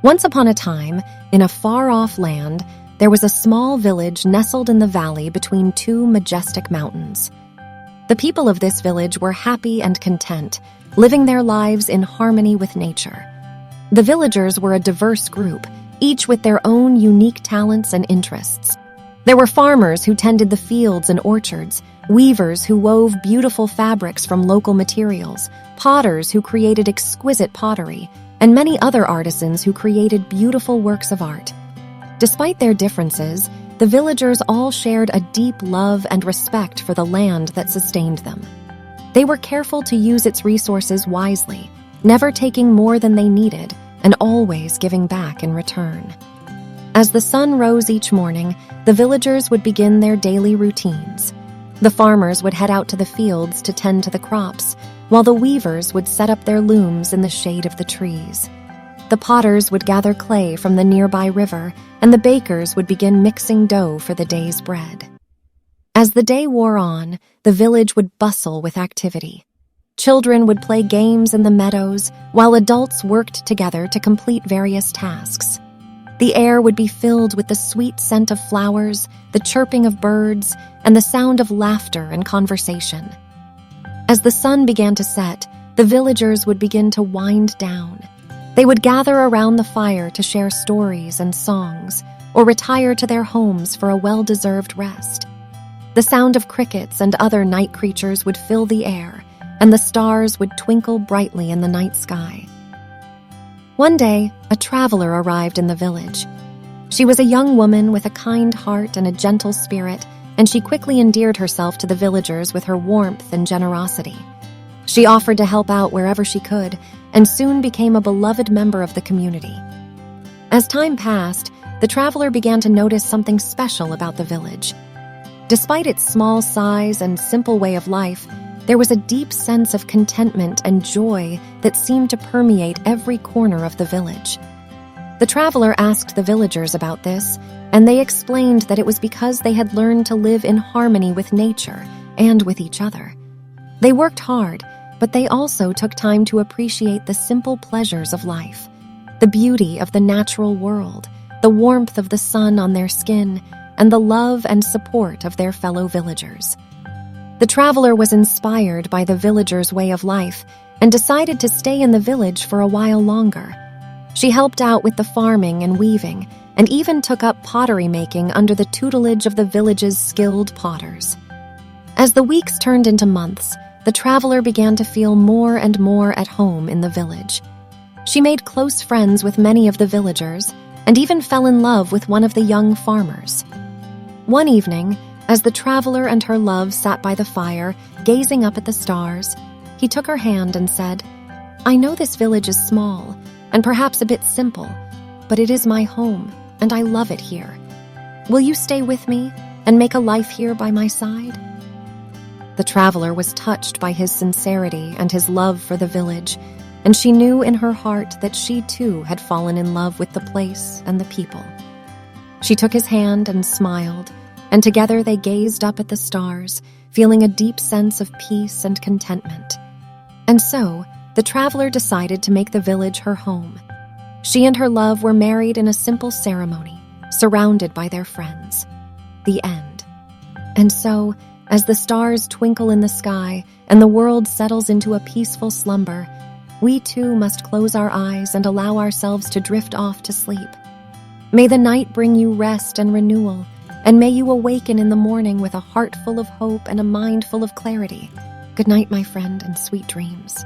Once upon a time, in a far-off land, there was a small village nestled in the valley between two majestic mountains. The people of this village were happy and content, living their lives in harmony with nature. The villagers were a diverse group, each with their own unique talents and interests. There were farmers who tended the fields and orchards, weavers who wove beautiful fabrics from local materials, potters who created exquisite pottery, and many other artisans who created beautiful works of art. Despite their differences, the villagers all shared a deep love and respect for the land that sustained them. They were careful to use its resources wisely, never taking more than they needed, and always giving back in return. As the sun rose each morning, the villagers would begin their daily routines. The farmers would head out to the fields to tend to the crops, while the weavers would set up their looms in the shade of the trees. The potters would gather clay from the nearby river, and the bakers would begin mixing dough for the day's bread. As the day wore on, the village would bustle with activity. Children would play games in the meadows, while adults worked together to complete various tasks. The air would be filled with the sweet scent of flowers, the chirping of birds, and the sound of laughter and conversation. As the sun began to set, the villagers would begin to wind down. They would gather around the fire to share stories and songs, or retire to their homes for a well-deserved rest. The sound of crickets and other night creatures would fill the air, and the stars would twinkle brightly in the night sky. One day, a traveler arrived in the village. She was a young woman with a kind heart and a gentle spirit, and she quickly endeared herself to the villagers with her warmth and generosity. She offered to help out wherever she could, and soon became a beloved member of the community. As time passed, the traveler began to notice something special about the village. Despite its small size and simple way of life, there was a deep sense of contentment and joy that seemed to permeate every corner of the village. The traveler asked the villagers about this, and they explained that it was because they had learned to live in harmony with nature and with each other. They worked hard, but they also took time to appreciate the simple pleasures of life, the beauty of the natural world, the warmth of the sun on their skin, and the love and support of their fellow villagers. The traveler was inspired by the villagers' way of life and decided to stay in the village for a while longer. She helped out with the farming and weaving, and even took up pottery making under the tutelage of the village's skilled potters. As the weeks turned into months, the traveler began to feel more and more at home in the village. She made close friends with many of the villagers, and even fell in love with one of the young farmers. One evening, as the traveler and her love sat by the fire, gazing up at the stars, he took her hand and said, "I know this village is small, and perhaps a bit simple, but it is my home, and I love it here. Will you stay with me and make a life here by my side?" The traveler was touched by his sincerity and his love for the village, and she knew in her heart that she too had fallen in love with the place and the people. She took his hand and smiled, and together they gazed up at the stars, feeling a deep sense of peace and contentment. And so, the traveler decided to make the village her home. She and her love were married in a simple ceremony, surrounded by their friends. The end. And so, as the stars twinkle in the sky and the world settles into a peaceful slumber, we too must close our eyes and allow ourselves to drift off to sleep. May the night bring you rest and renewal, and may you awaken in the morning with a heart full of hope and a mind full of clarity. Good night, my friend, and sweet dreams.